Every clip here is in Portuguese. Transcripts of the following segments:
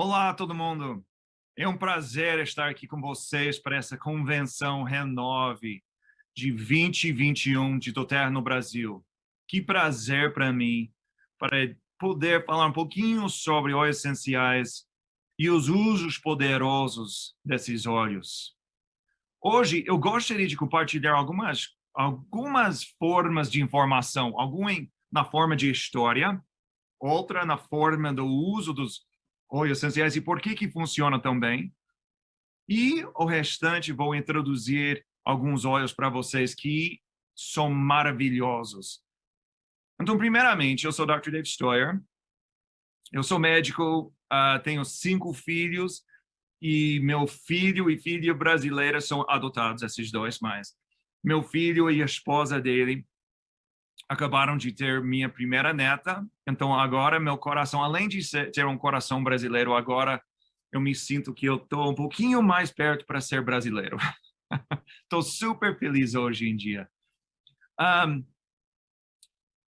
Olá, todo mundo. É um prazer estar aqui com vocês para essa convenção Renove de 2021 de doTERRA no Brasil. Que prazer para mim para poder falar um pouquinho sobre óleos essenciais e os usos poderosos desses óleos. Hoje eu gostaria de compartilhar algumas formas de informação, alguma na forma de história, outra na forma do uso dos óleos essenciais e por que funciona tão bem. E o restante vou introduzir alguns óleos para vocês que são maravilhosos. Então, primeiramente, eu sou o Dr. Dave Stoyer. Eu sou médico, tenho 5 filhos e meu filho e filha brasileira são adotados, esses dois, mas meu filho e a esposa dele acabaram de ter minha primeira neta, então agora meu coração, além de ter um coração brasileiro, agora eu me sinto que eu estou um pouquinho mais perto para ser brasileiro. Estou super feliz hoje em dia.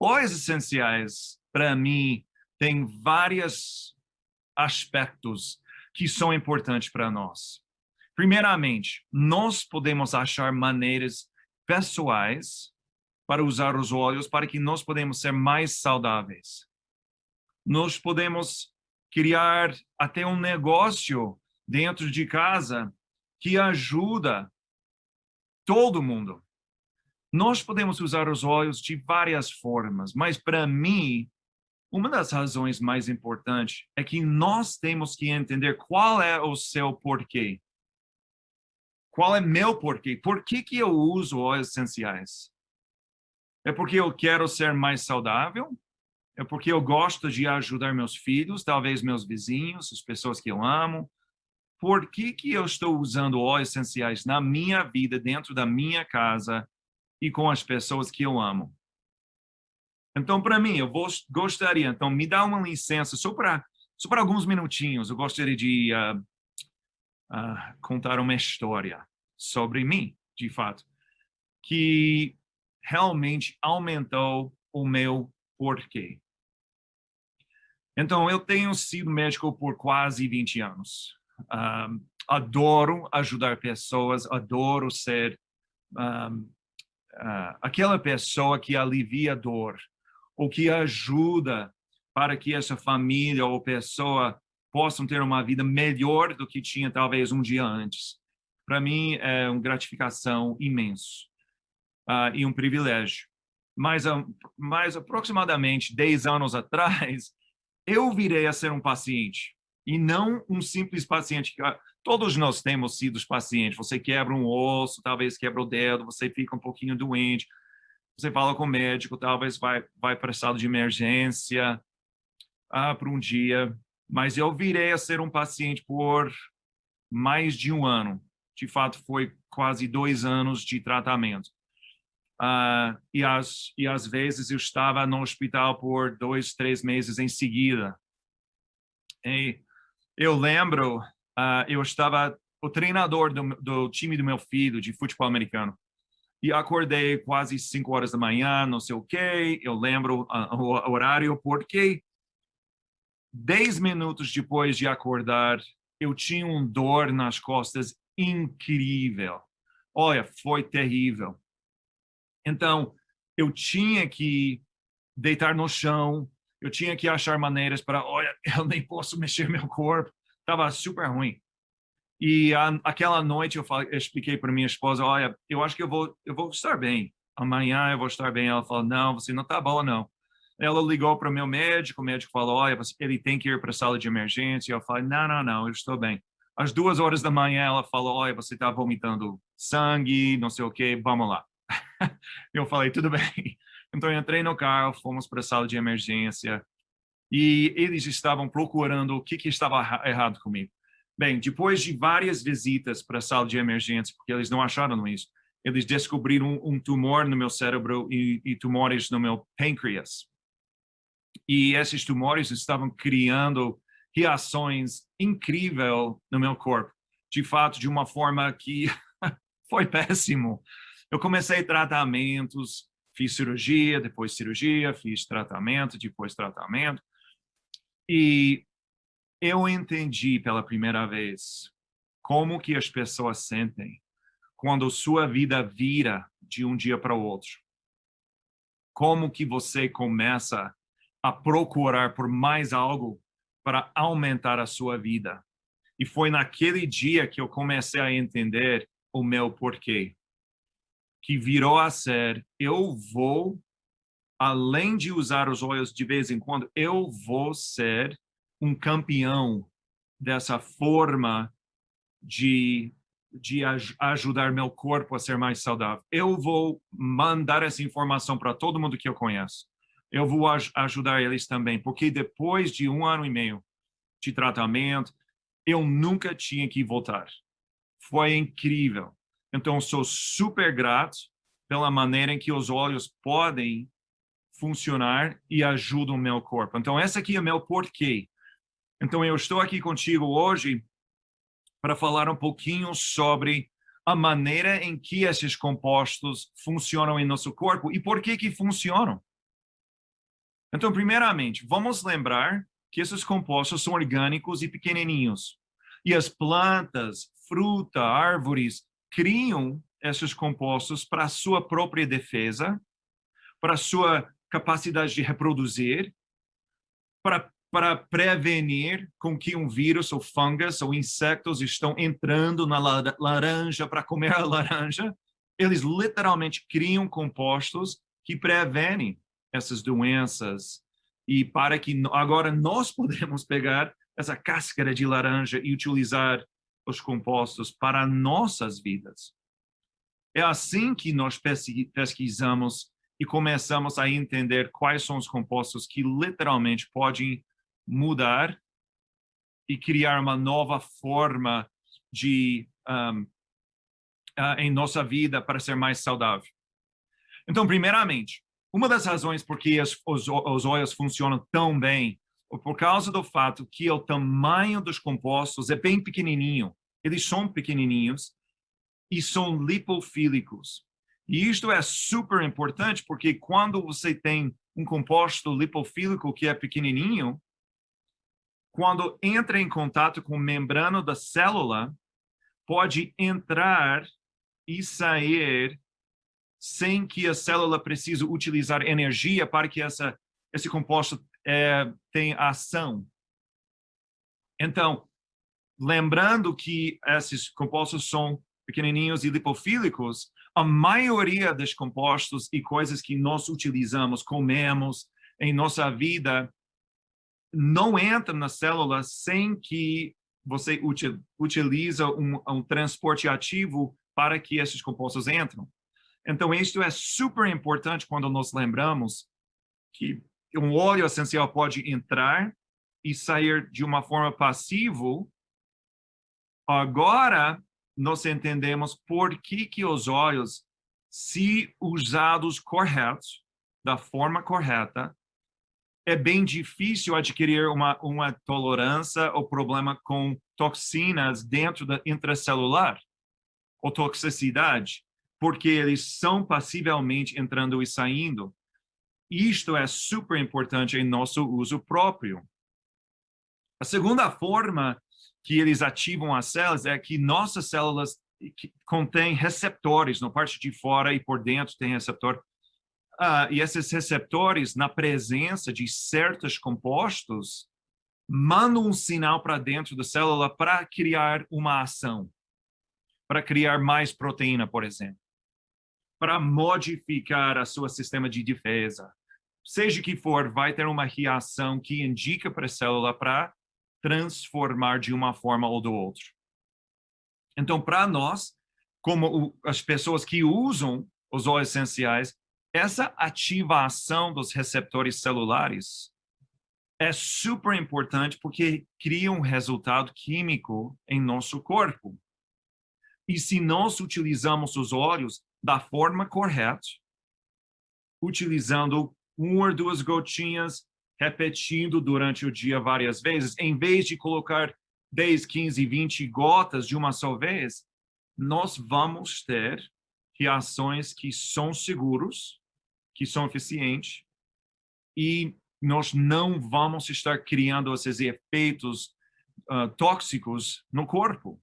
Óleos essenciais, para mim, tem vários aspectos que são importantes para nós. Primeiramente, nós podemos achar maneiras pessoais para usar os óleos para que nós podemos ser mais saudáveis. Nós podemos criar até um negócio dentro de casa que ajuda todo mundo. Nós podemos usar os óleos de várias formas, mas para mim, uma das razões mais importantes é que nós temos que entender qual é o seu porquê. Qual é meu porquê? Por que eu uso óleos essenciais? É porque eu quero ser mais saudável? É porque eu gosto de ajudar meus filhos, talvez meus vizinhos, as pessoas que eu amo? Por que eu estou usando óleos essenciais na minha vida, dentro da minha casa e com as pessoas que eu amo? Então, para mim, gostaria, então, me dá uma licença, só para alguns minutinhos, eu gostaria de contar uma história sobre mim, de fato, que realmente aumentou o meu porquê. Então, eu tenho sido médico por quase 20 anos. Adoro ajudar pessoas, adoro ser aquela pessoa que alivia a dor, ou que ajuda para que essa família ou pessoa possam ter uma vida melhor do que tinha talvez um dia antes. Para mim, é uma gratificação imenso e um privilégio. Mas aproximadamente 10 anos atrás, eu virei a ser um paciente, e não um simples paciente. Todos nós temos sido pacientes. Você quebra um osso, talvez quebra o dedo, você fica um pouquinho doente, você fala com o médico, talvez vai para a sala de emergência por um dia. Mas eu virei a ser um paciente por mais de um ano. De fato, foi quase 2 anos de tratamento. E às vezes eu estava no hospital por 2, 3 meses em seguida. E eu lembro, eu estava o treinador do time do meu filho de futebol americano. E acordei quase 5 horas da manhã, não sei o quê. Eu lembro o horário, porque 10 minutos depois de acordar, eu tinha uma dor nas costas incrível. Olha, foi terrível. Então, eu tinha que deitar no chão, eu tinha que achar maneiras para, olha, eu nem posso mexer meu corpo, estava super ruim. E aquela noite eu expliquei para minha esposa, olha, eu acho que eu vou estar bem, amanhã eu vou estar bem. Ela falou, não, você não está boa, não. Ela ligou para o meu médico, o médico falou, olha, ele tem que ir para a sala de emergência. Eu falei, não, eu estou bem. Às 2 horas da manhã ela falou, olha, você está vomitando sangue, não sei o quê, vamos lá. Eu falei, tudo bem. Então eu entrei no carro, fomos para a sala de emergência e eles estavam procurando o que estava errado comigo. Bem, depois de várias visitas para a sala de emergência, porque eles não acharam isso, eles descobriram um tumor no meu cérebro e tumores no meu pâncreas. E esses tumores estavam criando reações incríveis no meu corpo, de fato, de uma forma que foi péssimo. Eu comecei tratamentos, fiz cirurgia, fiz tratamento, depois tratamento. E eu entendi pela primeira vez como que as pessoas sentem quando sua vida vira de um dia para o outro. Como que você começa a procurar por mais algo para aumentar a sua vida. E foi naquele dia que eu comecei a entender o meu porquê. Que virou a ser, eu vou, além de usar os olhos de vez em quando, eu vou ser um campeão dessa forma de ajudar meu corpo a ser mais saudável. Eu vou mandar essa informação para todo mundo que eu conheço. Eu vou ajudar eles também, porque depois de 1 ano e meio de tratamento, eu nunca tinha que voltar. Foi incrível. Então, sou super grato pela maneira em que os olhos podem funcionar e ajudam o meu corpo. Então, esse aqui é o meu porquê. Então, eu estou aqui contigo hoje para falar um pouquinho sobre a maneira em que esses compostos funcionam em nosso corpo e por que funcionam. Então, primeiramente, vamos lembrar que esses compostos são orgânicos e pequenininhos. E as plantas, fruta, árvores criam esses compostos para a sua própria defesa, para a sua capacidade de reproduzir, para prevenir com que um vírus ou fungus ou insectos estão entrando na laranja para comer a laranja. Eles literalmente criam compostos que prevenem essas doenças e para que agora nós podemos pegar essa cáscara de laranja e utilizar os compostos para nossas vidas. É assim que nós pesquisamos e começamos a entender quais são os compostos que literalmente podem mudar e criar uma nova forma de em nossa vida para ser mais saudável. Então, primeiramente, uma das razões por que os óleos funcionam tão bem é por causa do fato que o tamanho dos compostos é bem pequenininho. Eles são pequenininhos e são lipofílicos. E isto é super importante porque quando você tem um composto lipofílico que é pequenininho, quando entra em contato com a membrana da célula, pode entrar e sair sem que a célula precise utilizar energia para que esse composto tenha ação. Então, lembrando que esses compostos são pequenininhos e lipofílicos, a maioria dos compostos e coisas que nós utilizamos, comemos em nossa vida, não entra na célula sem que você utiliza um transporte ativo para que esses compostos entrem. Então, isso é super importante quando nós lembramos que um óleo essencial pode entrar e sair de uma forma passiva. Agora, nós entendemos por que os óleos, se usados corretos, da forma correta, é bem difícil adquirir uma tolerância ou problema com toxinas dentro da intracelular, ou toxicidade, porque eles são passivelmente entrando e saindo. Isto é super importante em nosso uso próprio. A segunda forma que eles ativam as células é que nossas células contêm receptores, na parte de fora e por dentro tem receptor. E esses receptores, na presença de certos compostos, mandam um sinal para dentro da célula para criar uma ação, para criar mais proteína, por exemplo, para modificar o seu sistema de defesa. Seja que for, vai ter uma reação que indica para a célula para transformar de uma forma ou do outro. Então, para nós, como as pessoas que usam os óleos essenciais, essa ativação dos receptores celulares é super importante porque cria um resultado químico em nosso corpo. E se nós utilizamos os óleos da forma correta, utilizando 1 ou 2 gotinhas, repetindo durante o dia várias vezes, em vez de colocar 10, 15, 20 gotas de uma só vez, nós vamos ter reações que são seguros, que são eficientes, e nós não vamos estar criando esses efeitos tóxicos no corpo.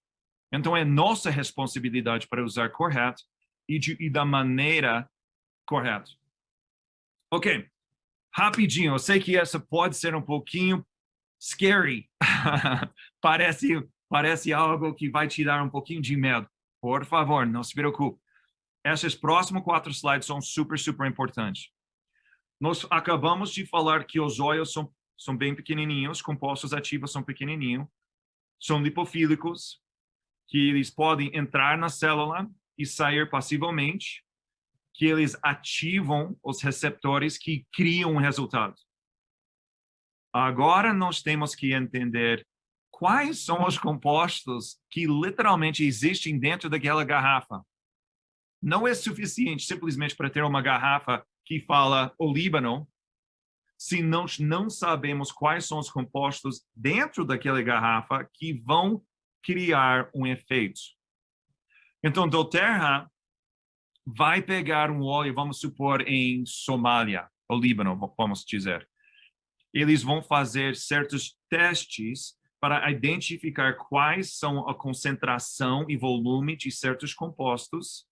Então, é nossa responsabilidade para usar correto e da maneira correta. Ok, rapidinho, eu sei que essa pode ser um pouquinho scary. parece algo que vai te dar um pouquinho de medo. Por favor, não se preocupe. Esses próximos 4 slides são super, super importantes. Nós acabamos de falar que os óleos são bem pequenininhos, compostos ativos são pequenininhos, são lipofílicos, que eles podem entrar na célula e sair passivamente, que eles ativam os receptores que criam um resultado. Agora nós temos que entender quais são os compostos que literalmente existem dentro daquela garrafa. Não é suficiente simplesmente para ter uma garrafa que fala olíbano, se nós não sabemos quais são os compostos dentro daquela garrafa que vão criar um efeito. Então, doTERRA vai pegar um óleo, vamos supor, em Somália, ou Líbano, vamos dizer. Eles vão fazer certos testes para identificar quais são a concentração e volume de certos compostos.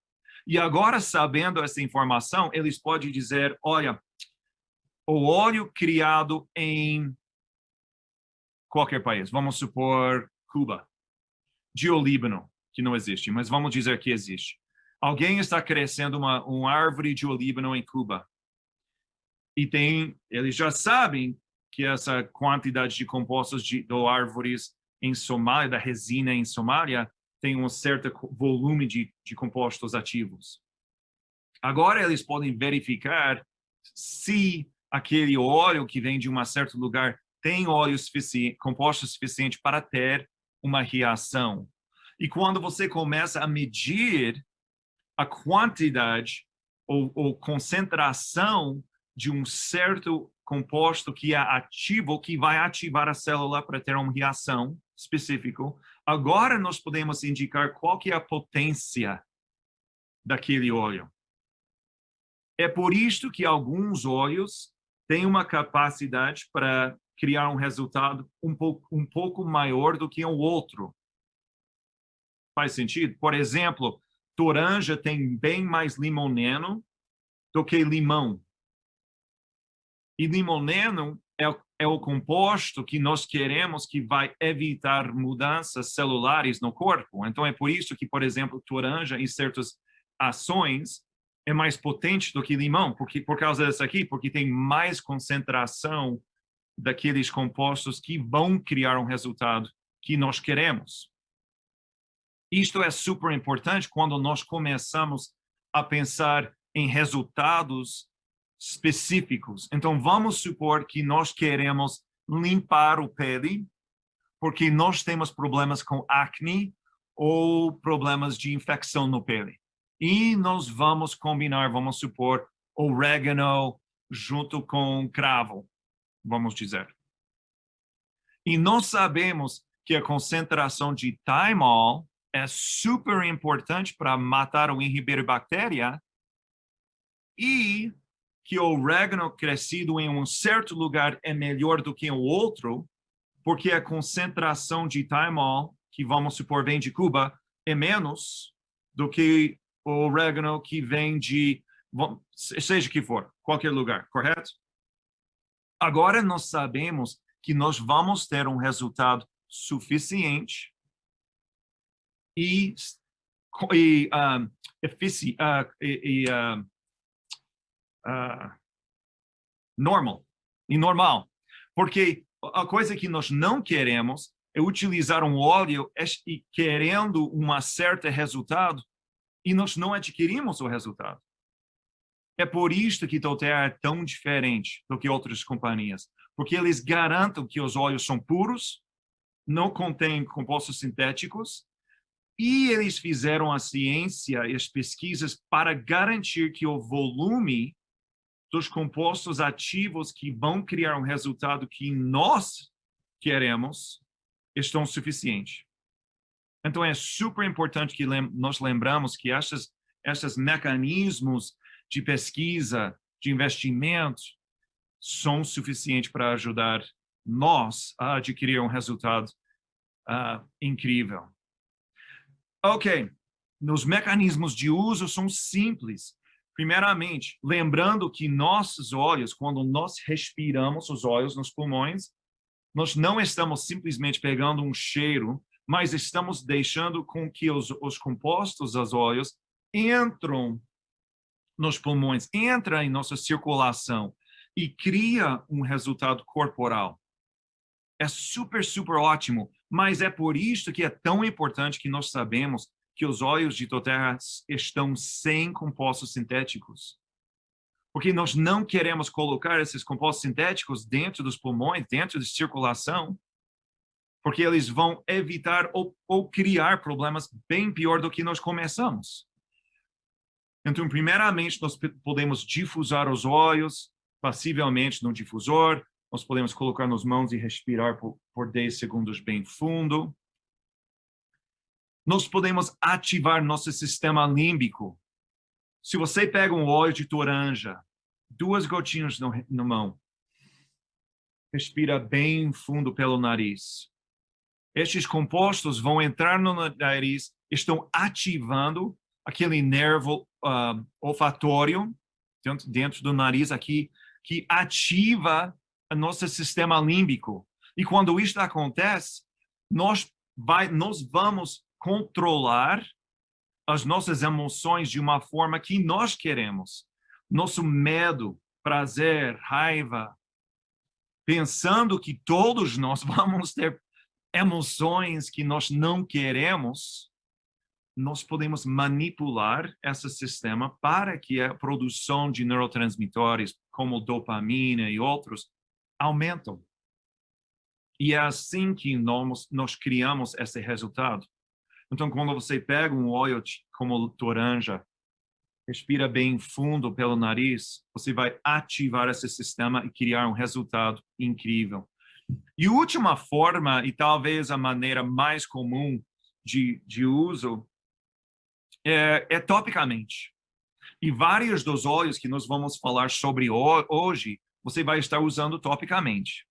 E agora, sabendo essa informação, eles podem dizer, olha, o óleo criado em qualquer país, vamos supor Cuba, de olíbano, que não existe, mas vamos dizer que existe. Alguém está crescendo uma árvore de olíbano em Cuba. E eles já sabem que essa quantidade de compostos de árvores em Somália, da resina em Somália, tem um certo volume de compostos ativos. Agora eles podem verificar se aquele óleo que vem de um certo lugar tem óleo suficiente, composto suficiente para ter uma reação. E quando você começa a medir a quantidade ou concentração de um certo composto que é ativo, que vai ativar a célula para ter uma reação específica, agora nós podemos indicar qual que é a potência daquele óleo. É por isto que alguns óleos têm uma capacidade para criar um resultado um pouco maior do que o outro. Faz sentido? Por exemplo, toranja tem bem mais limoneno do que limão. E limoneno é o composto que nós queremos que vai evitar mudanças celulares no corpo. Então, é por isso que, por exemplo, toranja em certas ações é mais potente do que limão, por causa disso aqui, porque tem mais concentração daqueles compostos que vão criar um resultado que nós queremos. Isto é super importante quando nós começamos a pensar em resultados específicos. Então, vamos supor que nós queremos limpar o pele porque nós temos problemas com acne ou problemas de infecção no pele. E nós vamos combinar, vamos supor, orégano junto com cravo, vamos dizer. E nós sabemos que a concentração de thymol é super importante para matar ou inibir bactéria e que o orégano crescido em um certo lugar é melhor do que o outro, porque a concentração de thymol, que vamos supor vem de Cuba, é menos do que o orégano que vem de, seja que for, qualquer lugar, correto? Agora nós sabemos que nós vamos ter um resultado suficiente normal. Porque a coisa que nós não queremos é utilizar um óleo querendo um certo resultado e nós não adquirimos o resultado. É por isso que doTERRA é tão diferente do que outras companhias, porque eles garantem que os óleos são puros, não contêm compostos sintéticos, e eles fizeram a ciência e as pesquisas para garantir que o volume dos compostos ativos que vão criar um resultado que nós queremos estão suficientes. Então, é super importante que nós lembramos que esses mecanismos de pesquisa, de investimento, são suficientes para ajudar nós a adquirir um resultado incrível. Ok, nos mecanismos de uso são simples. Primeiramente, lembrando que nossos olhos, quando nós respiramos os olhos nos pulmões, nós não estamos simplesmente pegando um cheiro, mas estamos deixando com que os compostos dos olhos entram nos pulmões, entram em nossa circulação e cria um resultado corporal. É super, super ótimo, mas é por isso que é tão importante que nós sabemos que os óleos de doTERRA estão sem compostos sintéticos. Porque nós não queremos colocar esses compostos sintéticos dentro dos pulmões, dentro da circulação, porque eles vão evitar ou criar problemas bem pior do que nós começamos. Então, primeiramente, nós podemos difusar os óleos passivelmente no difusor, nós podemos colocar nas mãos e respirar por 10 segundos bem fundo. Nós podemos ativar nosso sistema límbico. Se você pega um óleo de toranja, 2 gotinhas na mão, respira bem fundo pelo nariz. Estes compostos vão entrar no nariz, estão ativando aquele nervo olfatório dentro do nariz aqui, que ativa o nosso sistema límbico. E quando isso acontece, nós vamos controlar as nossas emoções de uma forma que nós queremos. Nosso medo, prazer, raiva, pensando que todos nós vamos ter emoções que nós não queremos, nós podemos manipular esse sistema para que a produção de neurotransmissores, como dopamina e outros, aumentam. E é assim que nós criamos esse resultado. Então, quando você pega um óleo como toranja, respira bem fundo pelo nariz, você vai ativar esse sistema e criar um resultado incrível. E a última forma, e talvez a maneira mais comum de uso, é topicamente. E vários dos óleos que nós vamos falar sobre hoje, você vai estar usando topicamente.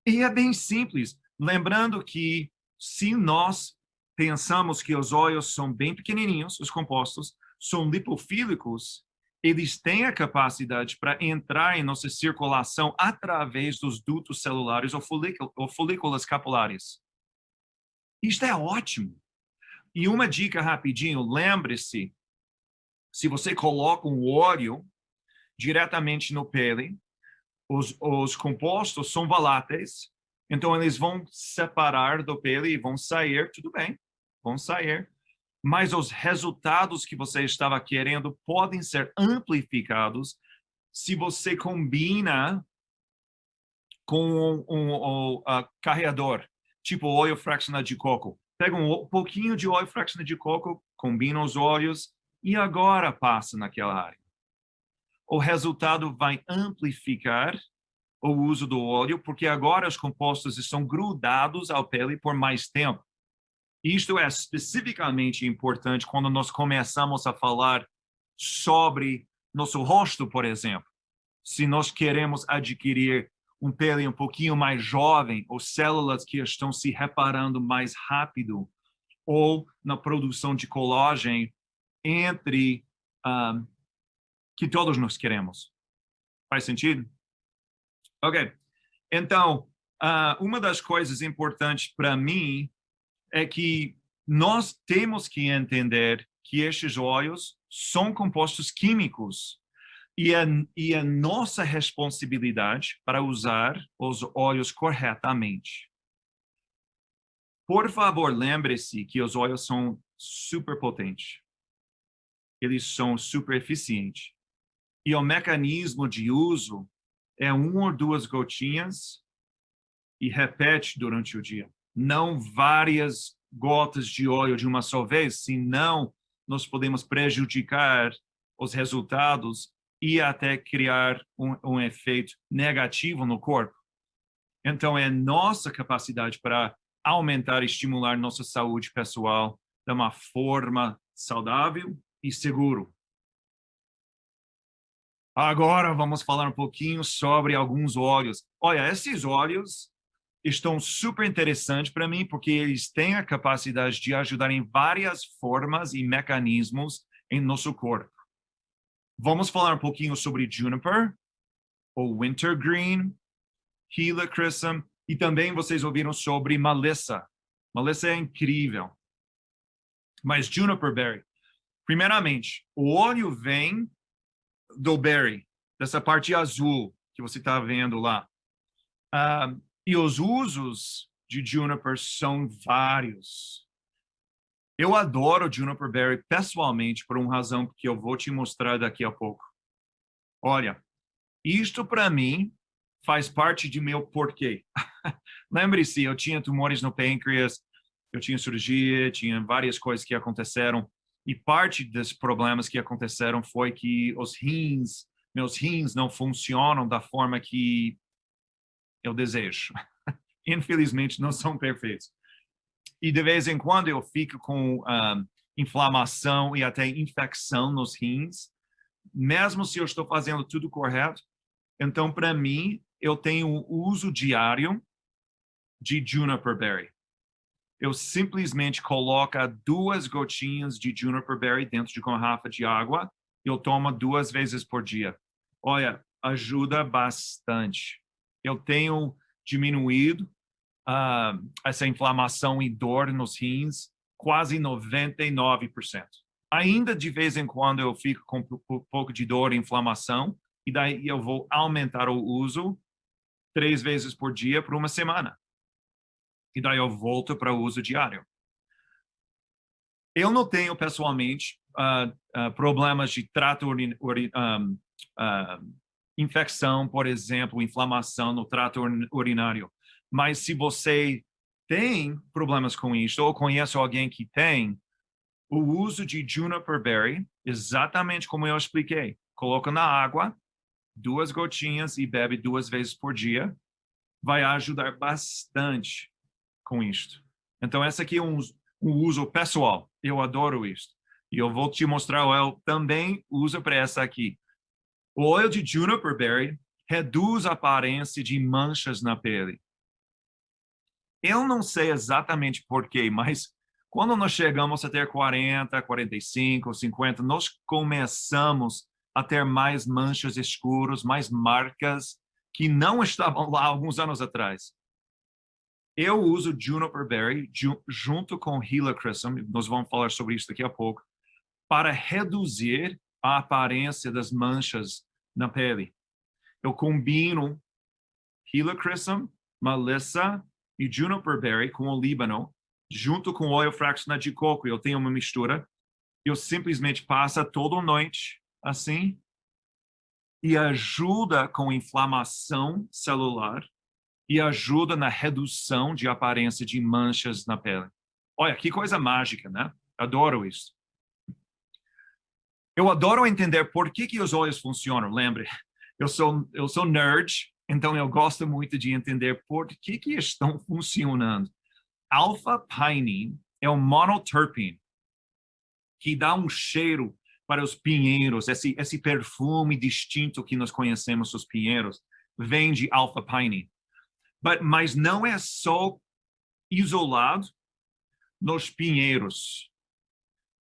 E é bem simples, lembrando que se nós pensamos que os óleos são bem pequenininhos, os compostos, são lipofílicos, eles têm a capacidade para entrar em nossa circulação através dos dutos celulares ou folículas capulares. Isto é ótimo. E uma dica rapidinho, lembre-se, se você coloca um óleo diretamente no pele, os compostos são voláteis, então eles vão separar do pele e vão sair, tudo bem, vão sair. Mas os resultados que você estava querendo podem ser amplificados se você combina com um carreador, tipo óleo fraccionado de coco. Pega um pouquinho de óleo fraccionado de coco, combina os óleos e agora passa naquela área. O resultado vai amplificar o uso do óleo, porque agora os compostos estão grudados à pele por mais tempo. Isto é especificamente importante quando nós começamos a falar sobre nosso rosto, por exemplo. Se nós queremos adquirir um pele um pouquinho mais jovem, ou células que estão se reparando mais rápido, ou na produção de colágeno que todos nós queremos. Faz sentido? Ok. Então, uma das coisas importantes para mim é que nós temos que entender que estes óleos são compostos químicos e é nossa responsabilidade para usar os óleos corretamente. Por favor, lembre-se que os óleos são super potentes. Eles são super eficientes. E o mecanismo de uso é 1 ou 2 gotinhas e repete durante o dia. Não várias gotas de óleo de uma só vez, senão nós podemos prejudicar os resultados e até criar um efeito negativo no corpo. Então, é nossa capacidade para aumentar e estimular nossa saúde pessoal de uma forma saudável e segura. Agora vamos falar um pouquinho sobre alguns óleos. Olha, esses óleos estão super interessantes para mim, porque eles têm a capacidade de ajudar em várias formas e mecanismos em nosso corpo. Vamos falar um pouquinho sobre Juniper, ou Wintergreen, Helichrysum, e também vocês ouviram sobre Melissa. Melissa é incrível. Mas Juniper Berry, primeiramente, o óleo vem do berry, dessa parte azul que você está vendo lá. E os usos de Juniper são vários. Eu adoro Juniper Berry pessoalmente por uma razão que eu vou te mostrar daqui a pouco. Olha, isto para mim faz parte de meu porquê. Lembre-se, eu tinha tumores no pâncreas, eu tinha cirurgia, tinha várias coisas que aconteceram, e parte dos problemas que aconteceram foi que meus rins não funcionam da forma que eu desejo. Infelizmente, não são perfeitos. E de vez em quando eu fico com inflamação e até infecção nos rins, mesmo se eu estou fazendo tudo correto. Então, para mim, eu tenho um uso diário de Juniper Berry. Eu simplesmente coloco 2 gotinhas de Juniper Berry dentro de uma garrafa de água. Eu tomo 2 vezes por dia. Olha, ajuda bastante. Eu tenho diminuído essa inflamação e dor nos rins quase 99%. Ainda de vez em quando eu fico com um pouco de dor e inflamação, e daí eu vou aumentar o uso 3 vezes por dia por uma semana. E daí eu volto para o uso diário. Eu não tenho, pessoalmente, problemas de trato infecção, por exemplo, inflamação no trato urinário. Mas se você tem problemas com isso, ou conhece alguém que tem, o uso de Juniper Berry, exatamente como eu expliquei, coloca na água, 2 gotinhas e bebe 2 vezes por dia, vai ajudar bastante com isto. Então, esse aqui é um uso pessoal. Eu adoro isso. E eu vou te mostrar, eu também uso para essa aqui. O óleo de Juniper Berry reduz a aparência de manchas na pele. Eu não sei exatamente por quê, mas quando nós chegamos a ter 40, 45, 50, nós começamos a ter mais manchas escuras, mais marcas que não estavam lá alguns anos atrás. Eu uso Juniper Berry junto com Helichrysum, nós vamos falar sobre isso daqui a pouco, para reduzir a aparência das manchas na pele. Eu combino Helichrysum, Melissa e Juniper Berry com olíbano, junto com óleo fracionado de coco. Eu tenho uma mistura. Eu simplesmente passo toda noite assim e ajuda com inflamação celular e ajuda na redução de aparência de manchas na pele. Olha, que coisa mágica, né? Adoro isso. Eu adoro entender por que os óleos funcionam. Lembre, eu sou nerd, então eu gosto muito de entender por que estão funcionando. Alpha-pinene é um monoterpene que dá um cheiro para os pinheiros, esse perfume distinto que nós conhecemos dos pinheiros, vem de alpha-pinene. Mas não é só isolado nos pinheiros.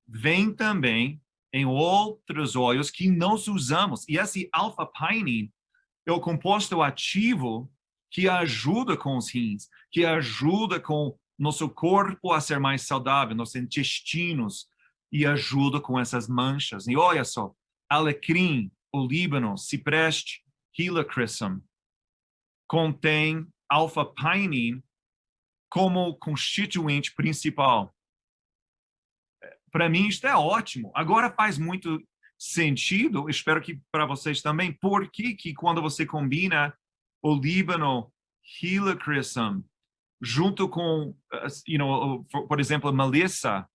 Vem também em outros óleos que nós usamos. E esse alpha-pinene é o composto ativo que ajuda com os rins, que ajuda com nosso corpo a ser mais saudável, nossos intestinos, e ajuda com essas manchas. E olha só, alecrim, olíbano, cipreste, helichrysum, contém alpha-pinene como constituinte principal. Para mim, isto é ótimo. Agora faz muito sentido, espero que para vocês também, por que quando você combina olíbano, helichrysum, junto com, por exemplo, melissa,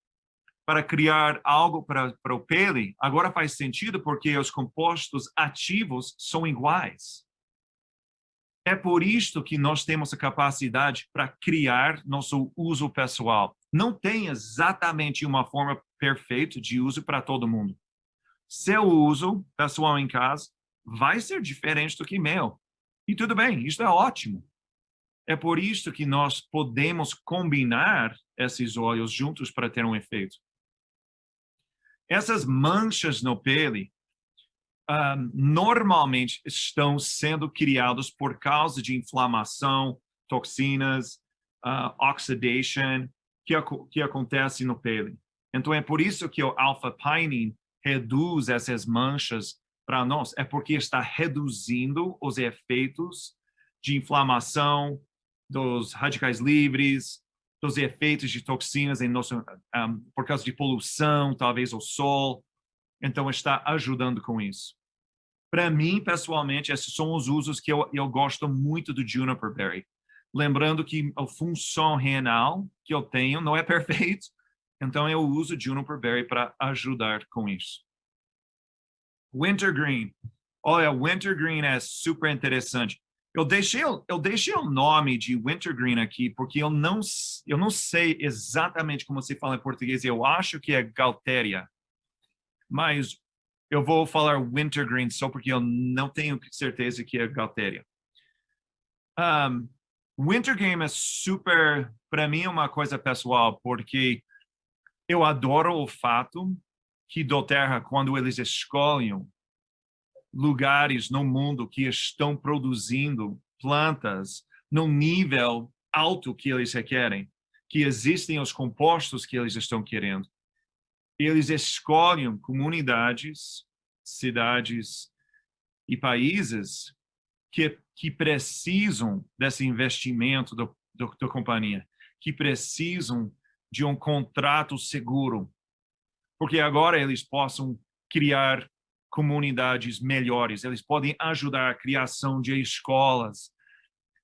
para criar algo para o pele, agora faz sentido porque os compostos ativos são iguais. É por isto que nós temos a capacidade para criar nosso uso pessoal. Não tem exatamente uma forma perfeita de uso para todo mundo. Seu uso pessoal em casa vai ser diferente do que meu. E tudo bem, isso é ótimo. É por isso que nós podemos combinar esses óleos juntos para ter um efeito. Essas manchas no pele normalmente estão sendo criadas por causa de inflamação, toxinas, oxidation, que acontece no pele. Então, é por isso que o alpha-pinene reduz essas manchas para nós. É porque está reduzindo os efeitos de inflamação, dos radicais livres, dos efeitos de toxinas em nosso, por causa de poluição, talvez o sol. Então, está ajudando com isso. Para mim, pessoalmente, esses são os usos que eu gosto muito do Juniper Berry. Lembrando que a função renal que eu tenho não é perfeito, então eu uso Juniper Berry para ajudar com isso. Wintergreen. Olha, Wintergreen é super interessante. Eu deixei o nome de Wintergreen aqui porque eu não sei exatamente como se fala em português. Eu acho que é Gaultheria, mas eu vou falar Wintergreen só porque eu não tenho certeza que é Gaultheria. Wintergreen é super, para mim, uma coisa pessoal, porque eu adoro o fato que doTERRA, quando eles escolhem lugares no mundo que estão produzindo plantas no nível alto que eles requerem, que existem os compostos que eles estão querendo, eles escolhem comunidades, cidades e países que precisam desse investimento da companhia, que precisam de um contrato seguro, porque agora eles possam criar comunidades melhores, eles podem ajudar a criação de escolas,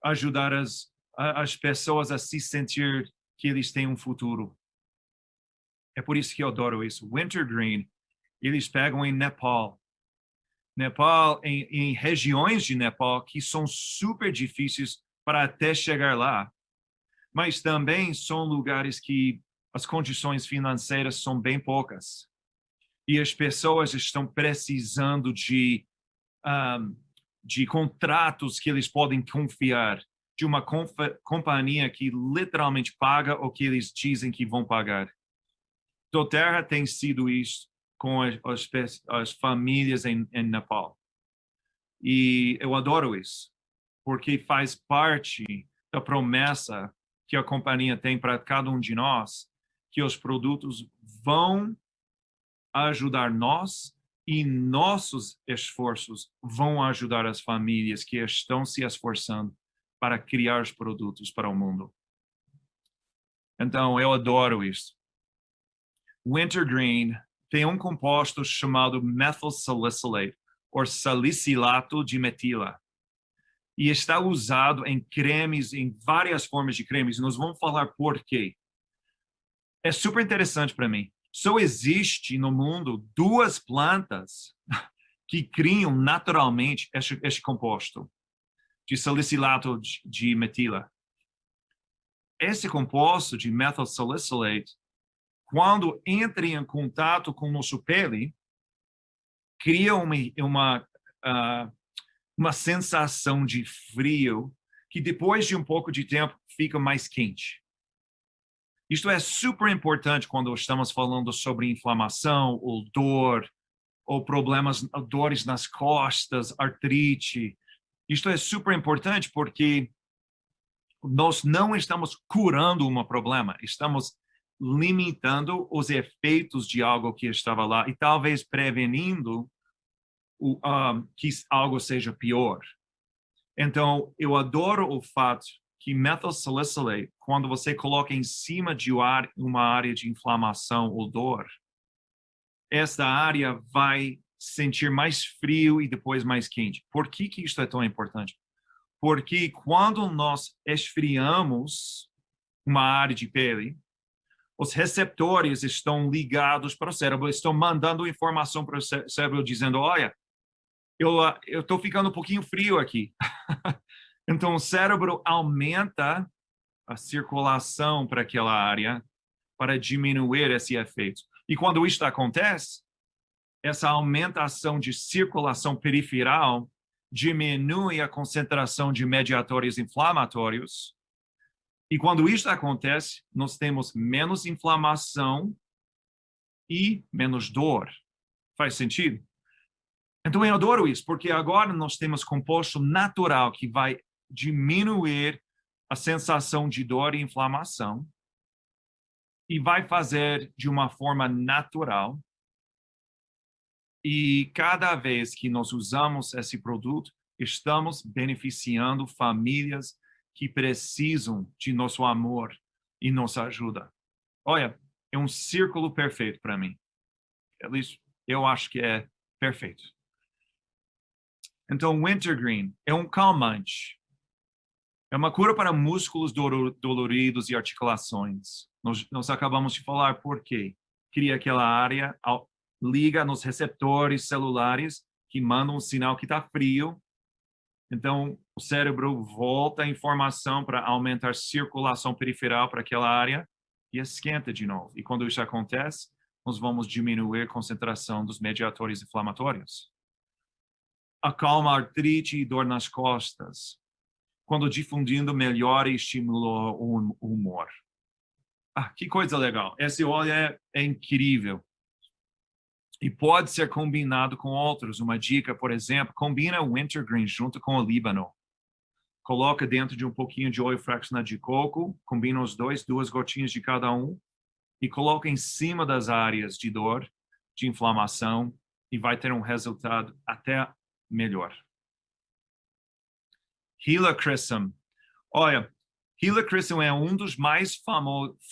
ajudar as pessoas a se sentir que eles têm um futuro. É por isso que eu adoro isso. Wintergreen, eles pegam em Nepal, em regiões de Nepal que são super difíceis para até chegar lá, mas também são lugares que as condições financeiras são bem poucas e as pessoas estão precisando de contratos que eles podem confiar, de uma companhia que literalmente paga o que eles dizem que vão pagar. doTERRA tem sido isso com as famílias em Nepal. E eu adoro isso, porque faz parte da promessa que a companhia tem para cada um de nós, que os produtos vão ajudar nós e nossos esforços vão ajudar as famílias que estão se esforçando para criar os produtos para o mundo. Então, eu adoro isso. Wintergreen tem um composto chamado methyl salicylate, ou salicilato de metila. E está usado em cremes, em várias formas de cremes. Nós vamos falar por quê. É super interessante para mim. Só existe no mundo 2 plantas que criam naturalmente este composto de salicilato de metila. Esse composto de methyl salicylate, quando entra em contato com nosso pele, cria uma sensação de frio que depois de um pouco de tempo fica mais quente. Isto é super importante quando estamos falando sobre inflamação ou dor, ou dores nas costas, artrite. Isto é super importante porque nós não estamos curando um problema, estamos limitando os efeitos de algo que estava lá e talvez prevenindo que algo seja pior. Então, eu adoro o fato que methyl salicylate, quando você coloca em cima de uma área de inflamação ou dor, esta área vai sentir mais frio e depois mais quente. Por que isso é tão importante? Porque quando nós esfriamos uma área de pele, os receptores estão ligados para o cérebro, estão mandando informação para o cérebro dizendo, olha, eu estou ficando um pouquinho frio aqui. Então, o cérebro aumenta a circulação para aquela área para diminuir esse efeito. E quando isso acontece, essa aumentação de circulação periferal diminui a concentração de mediadores inflamatórios. E quando isso acontece, nós temos menos inflamação e menos dor. Faz sentido? Então, eu adoro isso, porque agora nós temos composto natural que vai diminuir a sensação de dor e inflamação e vai fazer de uma forma natural. E cada vez que nós usamos esse produto, estamos beneficiando famílias que precisam de nosso amor e nossa ajuda. Olha, é um círculo perfeito para mim. Eu acho que é perfeito. Então, Wintergreen é um calmante. É uma cura para músculos doloridos e articulações. Nós acabamos de falar por quê. Cria aquela área, liga nos receptores celulares que mandam um sinal que está frio. Então, o cérebro volta a informação para aumentar a circulação periferal para aquela área e esquenta de novo. E quando isso acontece, nós vamos diminuir a concentração dos mediadores inflamatórios. Acalma a artrite e dor nas costas. Quando difundindo, melhora e estimula o humor. Que coisa legal. Esse óleo é incrível. E pode ser combinado com outros. Uma dica, por exemplo, combina o Wintergreen junto com o Líbano. Coloca dentro de um pouquinho de óleo fracionado de coco, combina os dois, 2 gotinhas de cada um, e coloca em cima das áreas de dor, de inflamação, e vai ter um resultado até melhor. Helichrysum. Olha, Helichrysum é um dos mais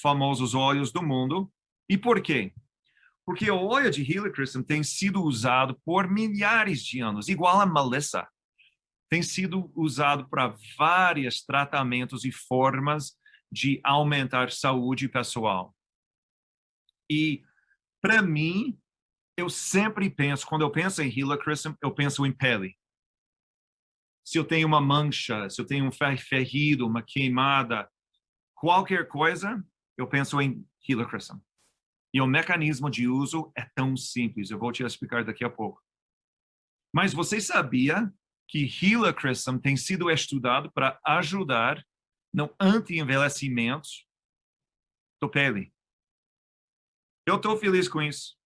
famosos óleos do mundo. E por quê? Porque o óleo de Helichrysum tem sido usado por milhares de anos, igual a Melissa. Tem sido usado para vários tratamentos e formas de aumentar saúde pessoal. E, para mim, eu sempre penso, quando eu penso em Helichrysum, eu penso em pele. Se eu tenho uma mancha, se eu tenho um ferrido, uma queimada, qualquer coisa, eu penso em Helichrysum. E o mecanismo de uso é tão simples, eu vou te explicar daqui a pouco. Mas você sabia que Helichrysum tem sido estudado para ajudar no anti-envelhecimento da pele? Eu estou feliz com isso.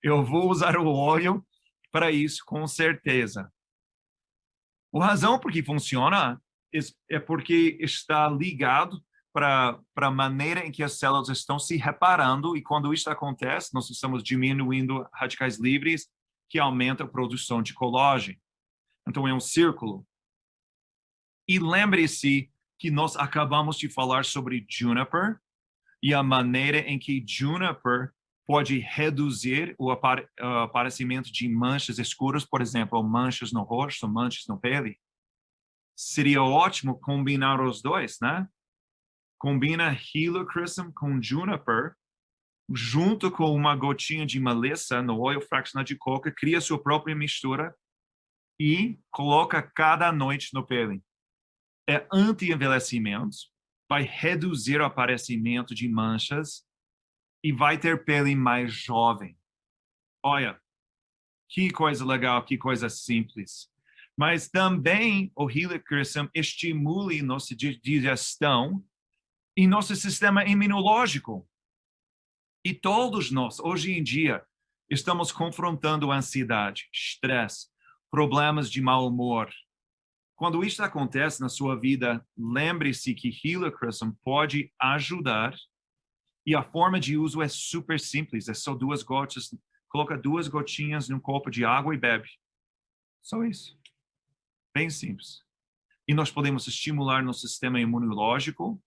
Eu vou usar o óleo para isso, com certeza. A razão por que funciona é porque está ligado para a maneira em que as células estão se reparando, e quando isso acontece, nós estamos diminuindo radicais livres, que aumenta a produção de colágeno. Então, é um círculo. E lembre-se que nós acabamos de falar sobre Juniper e a maneira em que Juniper pode reduzir o aparecimento de manchas escuras, por exemplo, manchas no rosto, manchas na pele. Seria ótimo combinar os dois, né? Combina Helichrysum com Juniper, junto com uma gotinha de melissa no óleo fracionado de coco, cria sua própria mistura e coloca cada noite no pele. É anti-envelhecimento, vai reduzir o aparecimento de manchas e vai ter pele mais jovem. Olha, que coisa legal, que coisa simples. Mas também o Helichrysum estimula nossa digestão e nosso sistema imunológico. E todos nós, hoje em dia, estamos confrontando ansiedade, estresse, problemas de mau humor. Quando isso acontece na sua vida, lembre-se que Helichrysum pode ajudar. E a forma de uso é super simples, é só 2 gotas, coloca 2 gotinhas num copo de água e bebe. Só isso. Bem simples. E nós podemos estimular nosso sistema imunológico,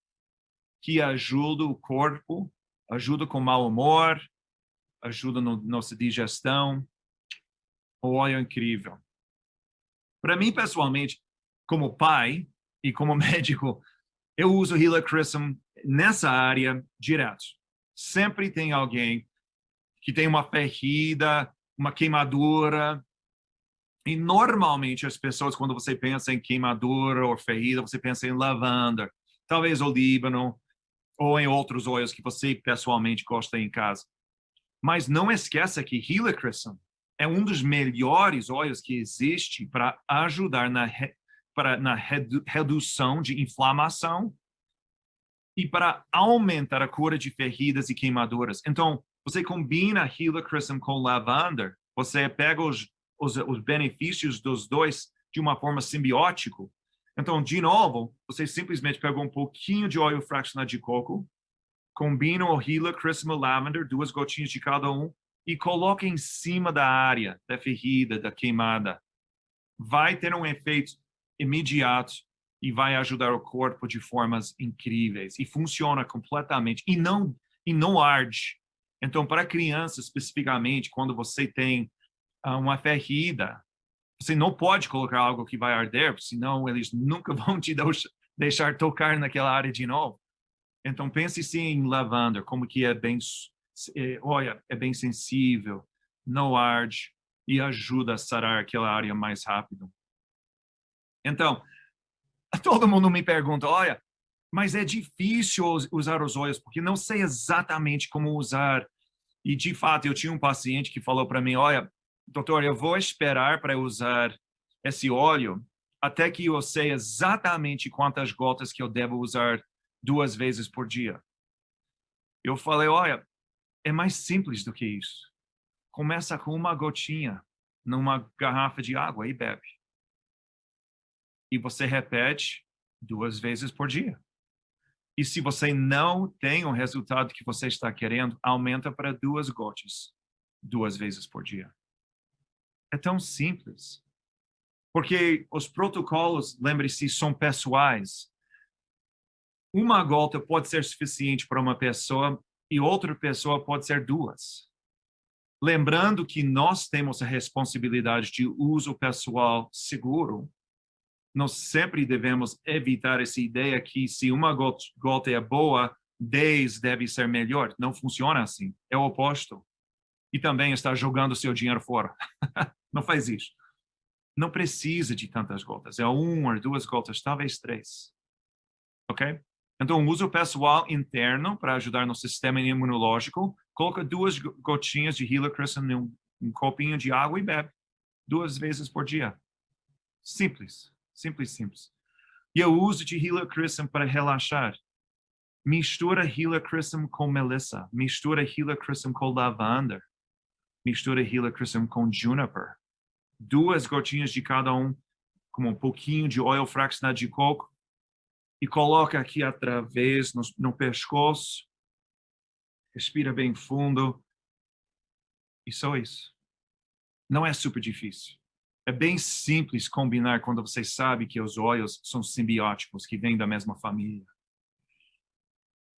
que ajuda o corpo, ajuda com mau humor, ajuda na nossa digestão. O óleo é incrível. Para mim, pessoalmente, como pai e como médico, eu uso Helichrysum nessa área direto. Sempre tem alguém que tem uma ferida, uma queimadura. E normalmente as pessoas, quando você pensa em queimadura ou ferida, você pensa em lavanda, talvez o Líbano, ou em outros óleos que você pessoalmente gosta em casa. Mas não esqueça que Helichrysum é um dos melhores óleos que existe para ajudar na redução de inflamação e para aumentar a cura de feridas e queimaduras. Então, você combina Helichrysum com lavanda, você pega os benefícios dos dois de uma forma simbiótica. Então, de novo, você simplesmente pega um pouquinho de óleo fraccionado de coco, combina o Helichrysum e o lavender, 2 gotinhas de cada um, e coloca em cima da área da ferida, da queimada. Vai ter um efeito imediato e vai ajudar o corpo de formas incríveis. E funciona completamente. E não arde. Então, para crianças, especificamente, quando você tem uma ferida, você não pode colocar algo que vai arder, senão eles nunca vão te deixar tocar naquela área de novo. Então, pense sim em lavanda, como que é bem sensível, não arde e ajuda a sarar aquela área mais rápido. Então, todo mundo me pergunta, olha, mas é difícil usar os óleos, porque não sei exatamente como usar. E, de fato, eu tinha um paciente que falou para mim, olha, doutor, eu vou esperar para usar esse óleo até que eu sei exatamente quantas gotas que eu devo usar 2 vezes por dia. Eu falei, olha, é mais simples do que isso. Começa com uma gotinha numa garrafa de água e bebe. E você repete 2 vezes por dia. E se você não tem o resultado que você está querendo, aumenta para 2 gotas 2 vezes por dia. É tão simples. Porque os protocolos, lembre-se, são pessoais. Uma gota pode ser suficiente para uma pessoa e outra pessoa pode ser 2. Lembrando que nós temos a responsabilidade de uso pessoal seguro, nós sempre devemos evitar essa ideia que se uma gota é boa, 10 deve ser melhor. Não funciona assim. É o oposto. E também está jogando seu dinheiro fora. Não faz isso. Não precisa de tantas gotas. É 1 ou 2 gotas, talvez 3. Ok? Então, uso pessoal interno para ajudar no sistema imunológico. Coloca 2 gotinhas de Helichrysum num copinho de água e bebe 2 vezes por dia. Simples. Simples, simples. E eu uso de Helichrysum para relaxar. Mistura Helichrysum com melissa. Mistura Helichrysum com lavanda. Mistura Helichrysum com juniper. 2 gotinhas de cada um, com um pouquinho de óleo fraccionado de coco. E coloca aqui através no pescoço. Respira bem fundo. E só isso. Não é super difícil. É bem simples combinar quando você sabe que os óleos são simbióticos, que vêm da mesma família.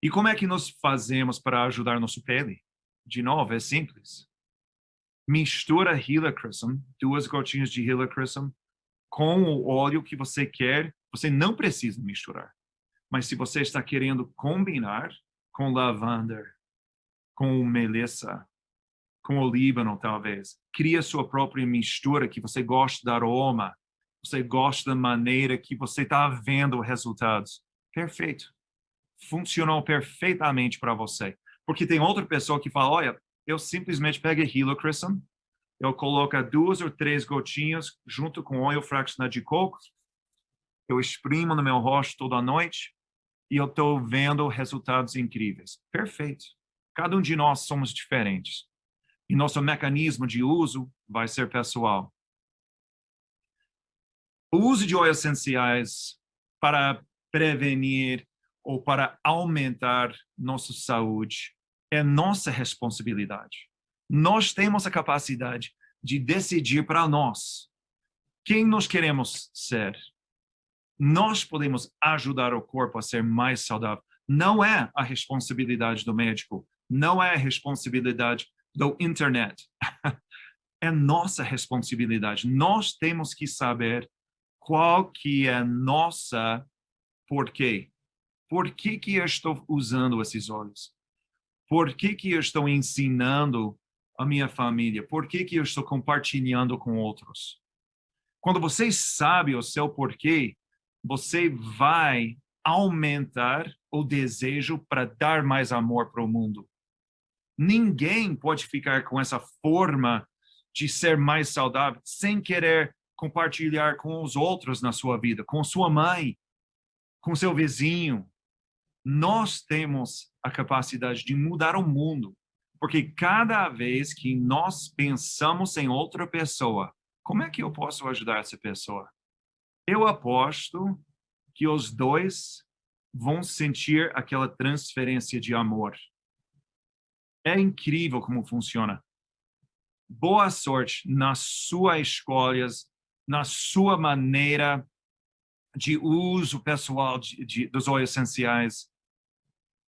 E como é que nós fazemos para ajudar nosso pele? De novo, é simples. Mistura Helichrysum, 2 gotinhas de Helichrysum, com o óleo que você quer. Você não precisa misturar. Mas se você está querendo combinar com lavanda, com melissa, com olíbano, talvez. Cria sua própria mistura que você gosta do aroma, você gosta da maneira que você está vendo os resultados. Perfeito. Funcionou perfeitamente para você. Porque tem outra pessoa que fala, olha, eu simplesmente pego Helichrysum, eu coloco 2 ou 3 gotinhas junto com óleo fraccionado de coco, eu exprimo no meu rosto toda noite e eu estou vendo resultados incríveis. Perfeito. Cada um de nós somos diferentes. E nosso mecanismo de uso vai ser pessoal. O uso de óleos essenciais para prevenir ou para aumentar nossa saúde é nossa responsabilidade. Nós temos a capacidade de decidir para nós quem nós queremos ser. Nós podemos ajudar o corpo a ser mais saudável. Não é a responsabilidade do médico, não é a responsabilidade do internet. É nossa responsabilidade. Nós temos que saber qual que é nossa porquê. Por que que eu estou usando esses óleos? Por que que eu estou ensinando a minha família? Por que que eu estou compartilhando com outros? Quando você sabe o seu porquê, você vai aumentar o desejo para dar mais amor para o mundo. Ninguém pode ficar com essa forma de ser mais saudável, sem querer compartilhar com os outros na sua vida, com sua mãe, com seu vizinho. Nós temos a capacidade de mudar o mundo, porque cada vez que nós pensamos em outra pessoa, como é que eu posso ajudar essa pessoa? Eu aposto que os dois vão sentir aquela transferência de amor. É incrível como funciona. Boa sorte nas suas escolhas, na sua maneira de uso pessoal dos óleos essenciais.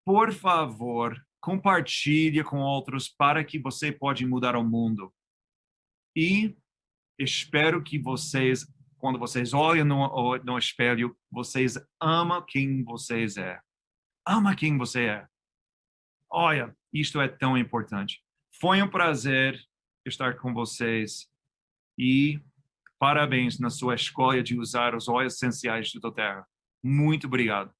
Por favor, compartilhe com outros para que você pode mudar o mundo. E espero que vocês, quando vocês olham no espelho, vocês amam quem vocês é. Ama quem você é. Olha, isto é tão importante. Foi um prazer estar com vocês e parabéns na sua escolha de usar os óleos essenciais do doTERRA. Muito obrigado.